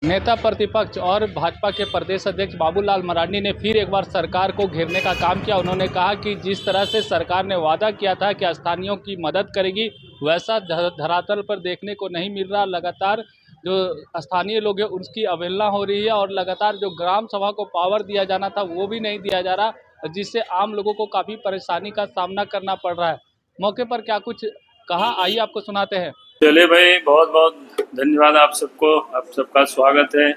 नेता प्रतिपक्ष और भाजपा के प्रदेश अध्यक्ष बाबूलाल मरांडी ने फिर एक बार सरकार को घेरने का काम किया। उन्होंने कहा कि जिस तरह से सरकार ने वादा किया था कि स्थानीयों की मदद करेगी, वैसा धरातल पर देखने को नहीं मिल रहा। लगातार जो स्थानीय लोग हैं उसकी अवहेलना हो रही है और लगातार जो ग्राम सभा को पावर दिया जाना था वो भी नहीं दिया जा रहा, जिससे आम लोगों को काफ़ी परेशानी का सामना करना पड़ रहा है। मौके पर क्या कुछ कहा, आइए आपको सुनाते हैं। चले भाई, बहुत बहुत धन्यवाद आप सबको। आप सबका स्वागत है।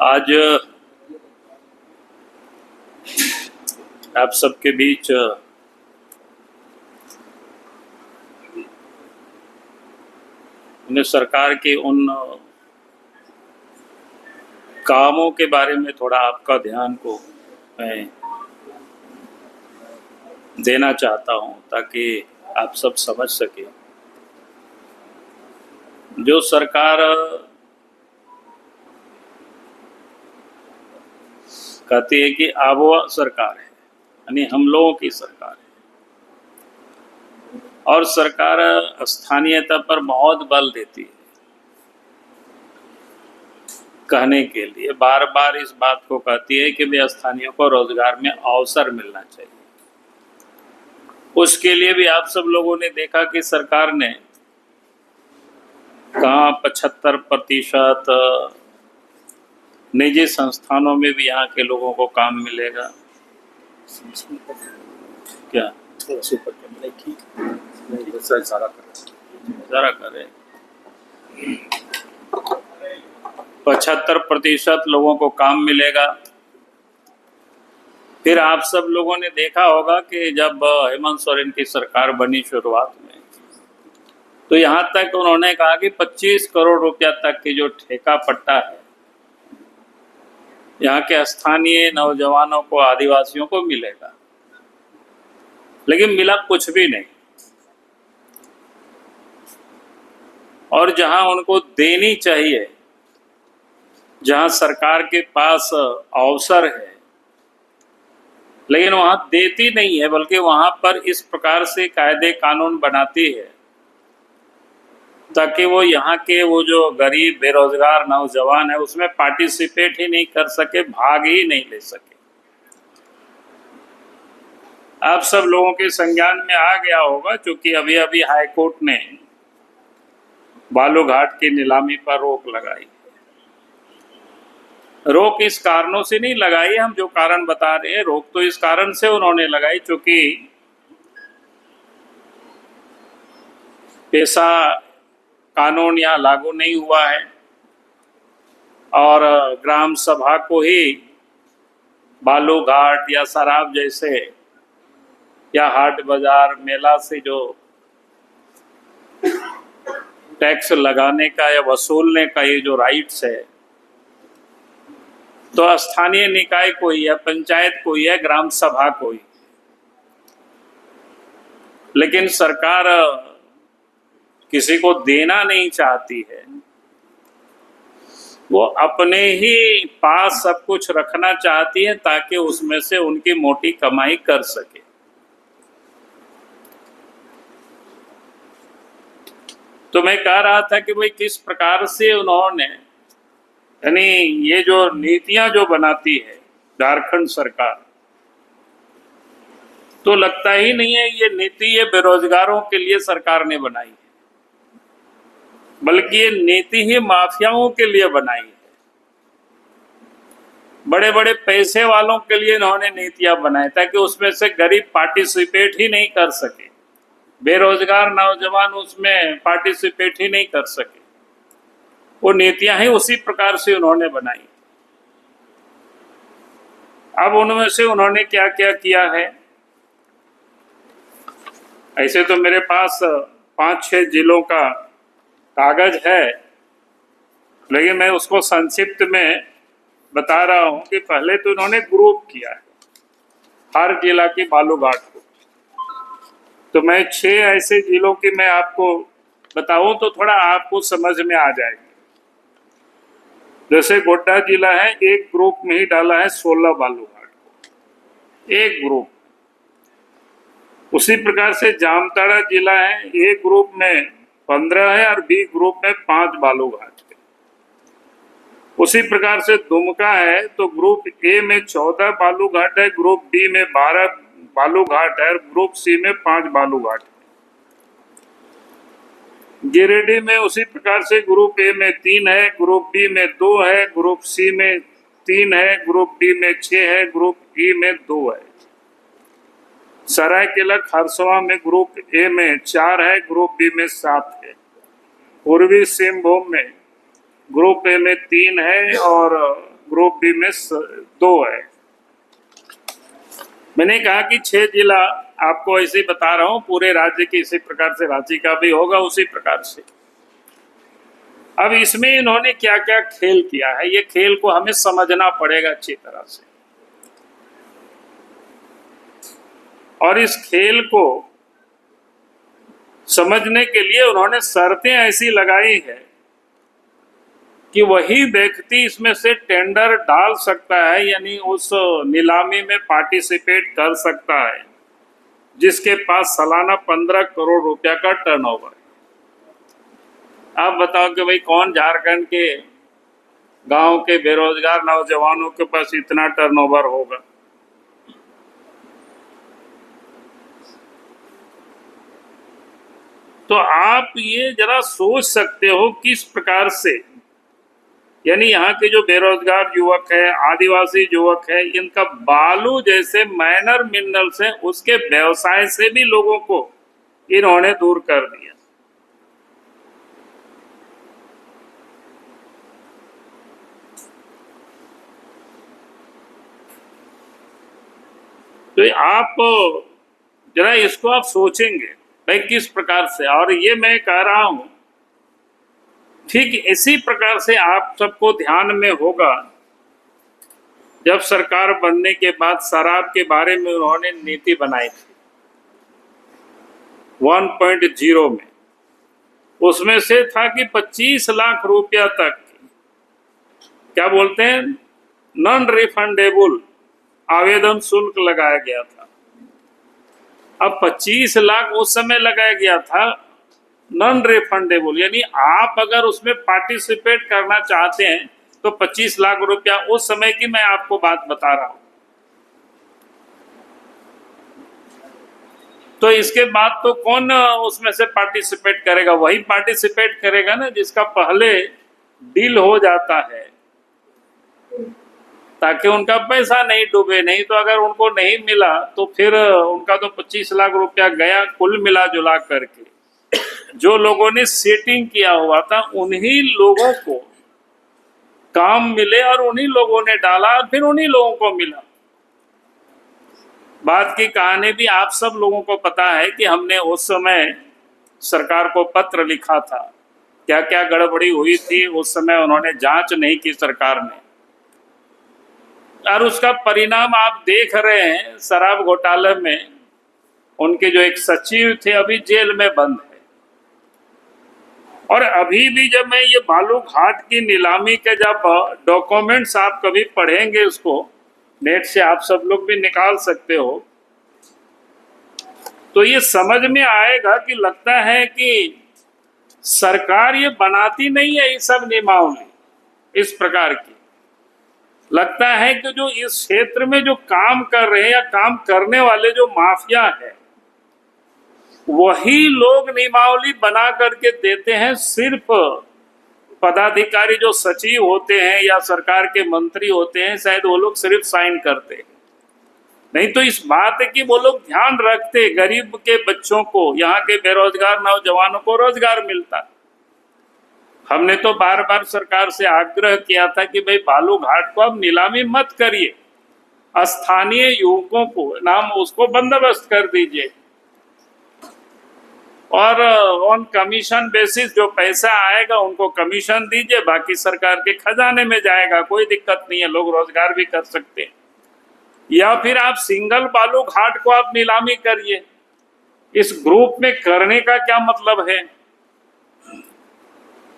आज आप सबके बीच मैं सरकार के उन कामों के बारे में थोड़ा आपका ध्यान को मैं देना चाहता हूं, ताकि आप सब समझ सके। जो सरकार कहती है कि आबोआ सरकार है, यानी हम लोगों की सरकार है, और सरकार स्थानीयता पर बहुत बल देती है। कहने के लिए बार बार इस बात को कहती है कि वे स्थानीयों को रोजगार में अवसर मिलना चाहिए। उसके लिए भी आप सब लोगों ने देखा कि सरकार ने कहा 75% निजी संस्थानों में भी यहाँ के लोगों को काम मिलेगा। क्या जरा करें 75% लोगों को काम मिलेगा। फिर आप सब लोगों ने देखा होगा कि जब हेमंत सोरेन की सरकार बनी शुरुआत में, तो यहाँ तक उन्होंने कहा कि 25 करोड़ रुपया तक की जो ठेका पट्टा है यहाँ के स्थानीय नौजवानों को, आदिवासियों को मिलेगा। लेकिन मिला कुछ भी नहीं। और जहां उनको देनी चाहिए, जहां सरकार के पास अवसर है, लेकिन वहां देती नहीं है, बल्कि वहां पर इस प्रकार से कायदे कानून बनाती है ताकि वो यहाँ के वो जो गरीब बेरोजगार नौजवान है उसमें पार्टिसिपेट ही नहीं कर सके, भाग ही नहीं ले सके। आप सब लोगों के संज्ञान में आ गया होगा, क्योंकि अभी अभी हाई कोर्ट ने बालूघाट की नीलामी पर रोक लगाई। रोक इस कारणों से नहीं लगाई, हम जो कारण बता रहे हैं, रोक तो इस कारण से उन्होंने लगाई क्योंकि पेशा कानून यहाँ लागू नहीं हुआ है और ग्राम सभा को ही बालूघाट या शराब जैसे या हाट बाजार मेला से जो टैक्स लगाने का या वसूलने का ये जो राइट्स है, तो स्थानीय निकाय को ही है, पंचायत को ही है, ग्राम सभा को ही। लेकिन सरकार किसी को देना नहीं चाहती है, वो अपने ही पास सब कुछ रखना चाहती है ताकि उसमें से उनकी मोटी कमाई कर सके। तो मैं कह रहा था कि भाई किस प्रकार से उन्होंने, यानी ये जो नीतियां जो बनाती है झारखंड सरकार, तो लगता ही नहीं है ये नीति ये बेरोजगारों के लिए सरकार ने बनाई है, बल्कि ये नीति ही माफियाओं के लिए बनाई है। बड़े बड़े पैसे वालों के लिए इन्होंने नीतियां बनाई ताकि उसमें से गरीब पार्टिसिपेट ही नहीं कर सके, बेरोजगार नौजवान उसमें पार्टिसिपेट ही नहीं कर सके। वो नीतियां ही उसी प्रकार से उन्होंने बनाई। अब उनमें से उन्होंने क्या क्या किया है, ऐसे तो मेरे पास 5-6 जिलों का कागज है, लेकिन मैं उसको संक्षिप्त में बता रहा हूं कि पहले तो इन्होंने ग्रुप किया है हर जिला की बालूघाट को। तो मैं 6 ऐसे जिलों की मैं आपको बताऊं तो थोड़ा आपको समझ में आ जाएगी। जैसे गोड्डा जिला है, एक ग्रुप में ही डाला है 16 बालूघाट को, एक ग्रुप। उसी प्रकार से जामताड़ा जिला है, एक ग्रुप में 15 है और बी ग्रुप में 5 बालू घाट है। उसी प्रकार से दुमका है तो ग्रुप ए में 14 बालू घाट है, ग्रुप बी में 12 बालू घाट है और ग्रुप सी में 5 बालू घाट है। गिरिडीह में उसी प्रकार से ग्रुप ए में 3 है, ग्रुप बी में 2 है, ग्रुप सी में 3 है, ग्रुप डी में 6 है, ग्रुप ई में 2 है। सरायकेला खरसवा में ग्रुप ए में 4 है, ग्रुप बी में 7 है। पूर्वी सिंहभूम में ग्रुप ए में 3 है और ग्रुप बी में 2 है। मैंने कहा कि 6 जिला आपको ऐसे ही बता रहा हूं, पूरे राज्य के इसी प्रकार से रांची का भी होगा उसी प्रकार से। अब इसमें इन्होंने क्या क्या खेल किया है, ये खेल को हमें समझना पड़ेगा अच्छी तरह से। और इस खेल को समझने के लिए उन्होंने शर्तें ऐसी लगाई है कि वही व्यक्ति इसमें से टेंडर डाल सकता है, यानी उस नीलामी में पार्टिसिपेट कर सकता है जिसके पास सालाना 15 करोड़ रुपया का टर्नओवर है। आप बताओ कि भाई कौन झारखंड के गांव के बेरोजगार नौजवानों के पास इतना टर्नओवर होगा। तो आप ये जरा सोच सकते हो किस प्रकार से, यानी यहाँ के जो बेरोजगार युवक है, आदिवासी युवक है, इनका बालू जैसे माइनर मिनरल्स है उसके व्यवसाय से भी लोगों को इन्होंने दूर कर दिया। तो आप जरा इसको आप सोचेंगे भाई किस प्रकार से, और ये मैं कह रहा हूं ठीक इसी प्रकार से आप सबको ध्यान में होगा जब सरकार बनने के बाद शराब के बारे में उन्होंने नीति बनाई थी 1.0 में। उसमें से था कि 25 लाख रुपया तक क्या बोलते हैं नॉन रिफंडेबल आवेदन शुल्क लगाया गया था। अब 25 लाख उस समय लगाया गया था नॉन रिफंडेबल, यानी आप अगर उसमें पार्टिसिपेट करना चाहते हैं तो 25 लाख रुपया उस समय की मैं आपको बात बता रहा हूं। तो इसके बाद तो कौन उसमें से पार्टिसिपेट करेगा, वही पार्टिसिपेट करेगा ना जिसका पहले डील हो जाता है, ताकि उनका पैसा नहीं डूबे। नहीं तो अगर उनको नहीं मिला तो फिर उनका तो 25 लाख रुपया गया कुल मिला जुला करके। जो लोगों ने सेटिंग किया हुआ था उन्हीं लोगों को काम मिले और उन्हीं लोगों ने डाला और फिर उन्हीं लोगों को मिला। बात की कहानी भी आप सब लोगों को पता है कि हमने उस समय सरकार को पत्र लिखा था, क्या क्या गड़बड़ी हुई थी उस समय उन्होंने जांच नहीं की सरकार ने, और उसका परिणाम आप देख रहे हैं। शराब घोटाले में उनके जो एक सचिव थे अभी जेल में बंद है। और अभी भी जब मैं ये बालू घाट की नीलामी के जब डॉक्यूमेंट्स आप कभी पढ़ेंगे, उसको नेट से आप सब लोग भी निकाल सकते हो, तो ये समझ में आएगा कि लगता है कि सरकार ये बनाती नहीं है ये सब नियमावली इस प्रकार की। लगता है कि जो इस क्षेत्र में जो काम कर रहे हैं या काम करने वाले जो माफिया है वही लोग नियमावली बना करके देते हैं। सिर्फ पदाधिकारी जो सचिव होते हैं या सरकार के मंत्री होते हैं शायद वो लोग सिर्फ साइन करते हैं, नहीं तो इस बात की वो लोग ध्यान रखते गरीब के बच्चों को, यहाँ के बेरोजगार नौजवानों को रोजगार मिलता। हमने तो बार बार सरकार से आग्रह किया था कि भाई बालू घाट को अब नीलामी मत करिए, स्थानीय युवकों को नाम उसको बंदोबस्त कर दीजिए और ऑन कमीशन बेसिस जो पैसा आएगा उनको कमीशन दीजिए, बाकी सरकार के खजाने में जाएगा, कोई दिक्कत नहीं है, लोग रोजगार भी कर सकते हैं। या फिर आप सिंगल बालू घाट को आप नीलामी करिए। इस ग्रुप में करने का क्या मतलब है?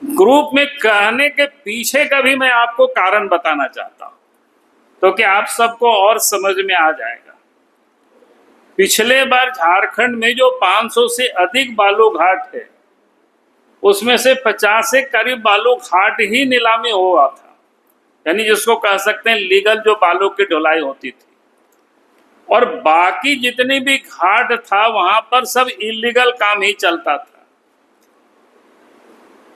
ग्रुप में कहने के पीछे का भी मैं आपको कारण बताना चाहता हूं तो कि आप सबको और समझ में आ जाएगा। पिछले बार झारखंड में जो 500 से अधिक बालू घाट है उसमें से 50 से करीब बालू घाट ही नीलामी हुआ था, यानी जिसको कह सकते हैं लीगल जो बालू की ढुलाई होती थी, और बाकी जितनी भी घाट था वहां पर सब इलीगल काम ही चलता था।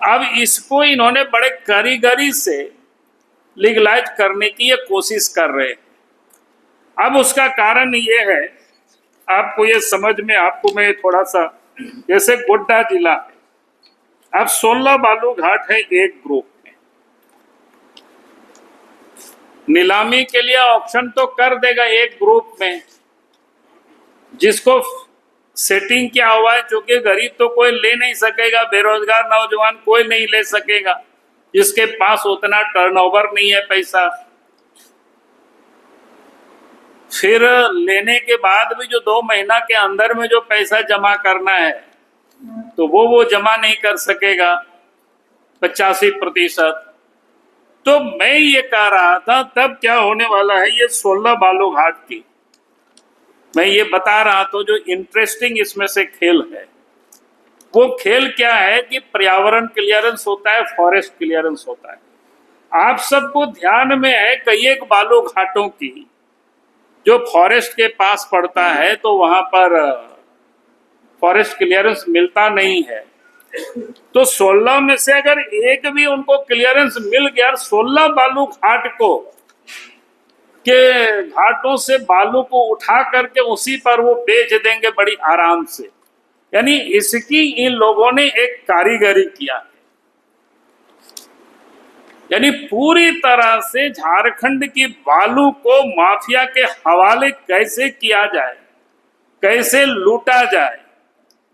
अब इसको इन्होंने बड़े कारीगरी से लीगलाइज करने की ये कोशिश कर रहे हैं। अब उसका कारण ये है, आपको ये समझ में, आपको मैं थोड़ा सा, जैसे गोड्डा जिला है, अब 16 बालू घाट है एक ग्रुप में, नीलामी के लिए ऑप्शन तो कर देगा एक ग्रुप में, जिसको सेटिंग क्या हुआ है, क्योंकि गरीब तो कोई ले नहीं सकेगा, बेरोजगार नौजवान कोई नहीं ले सकेगा, जिसके पास उतना टर्नओवर नहीं है पैसा। फिर लेने के बाद भी जो 2 महीना के अंदर में जो पैसा जमा करना है तो वो जमा नहीं कर सकेगा 85%। तो मैं ये कह रहा था तब क्या होने वाला है, ये 16 बालू घाट की मैं ये बता रहा था, जो इंटरेस्टिंग इसमें से खेल है वो खेल क्या है कि पर्यावरण क्लियरेंस होता है, फॉरेस्ट क्लियरेंस होता है। आप सबको ध्यान में है कई एक बालू घाटों की जो फॉरेस्ट के पास पड़ता है तो वहां पर फॉरेस्ट क्लियरेंस मिलता नहीं है। तो 16 में से अगर एक भी उनको क्लियरेंस मिल गया, 16 बालू घाट को के घाटों से बालू को उठा करके उसी पर वो बेच देंगे बड़ी आराम से। यानी इसकी इन लोगों ने एक कारीगरी किया है, यानी पूरी तरह से झारखंड की बालू को माफिया के हवाले कैसे किया जाए, कैसे लूटा जाए।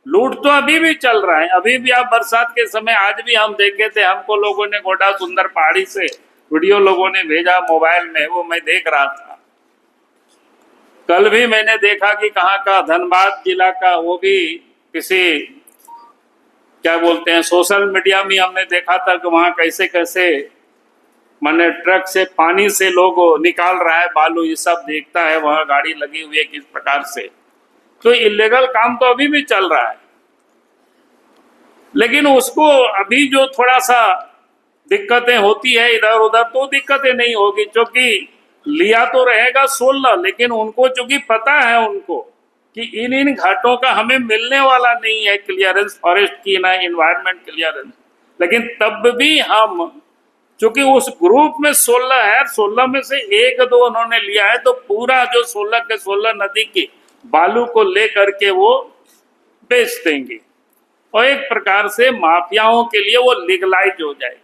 लूट तो अभी भी चल रहा है, अभी भी आप बरसात के समय, आज भी हम देखे थे, हमको लोगों ने गोड्डा सुंदर पहाड़ी से वीडियो लोगों ने भेजा मोबाइल में, वो मैं देख रहा था। कल भी मैंने देखा कि कहाँ का, धनबाद जिला का, वो भी किसी क्या बोलते हैं सोशल मीडिया में हमने देखा था कि वहां कैसे कैसे माने ट्रक से पानी से लोग निकाल रहा है बालू, ये सब देखता है, वहां गाड़ी लगी हुई है किस प्रकार से। तो इलीगल काम तो अभी भी चल रहा है, लेकिन उसको अभी जो थोड़ा सा दिक्कतें होती है इधर उधर, तो दिक्कतें नहीं होगी, क्योंकि लिया तो रहेगा 16, लेकिन उनको चूंकि पता है उनको कि इन घाटों का हमें मिलने वाला नहीं है क्लियरेंस, फॉरेस्ट की ना एनवायरमेंट क्लियरेंस, लेकिन तब भी हम चूंकि उस ग्रुप में 16 है, 16 में से 1-2 उन्होंने लिया है, तो पूरा जो 16 के 16 नदी की बालू को लेकर के वो बेच देंगे और एक प्रकार से माफियाओं के लिए वो लीगलाइज हो जाएगी।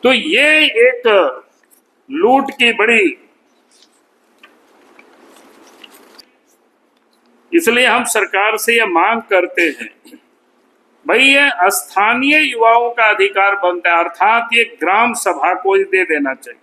तो ये एक लूट की बड़ी, इसलिए हम सरकार से ये मांग करते हैं, भाई ये स्थानीय युवाओं का अधिकार बनता है, अर्थात ये ग्राम सभा को दे देना चाहिए।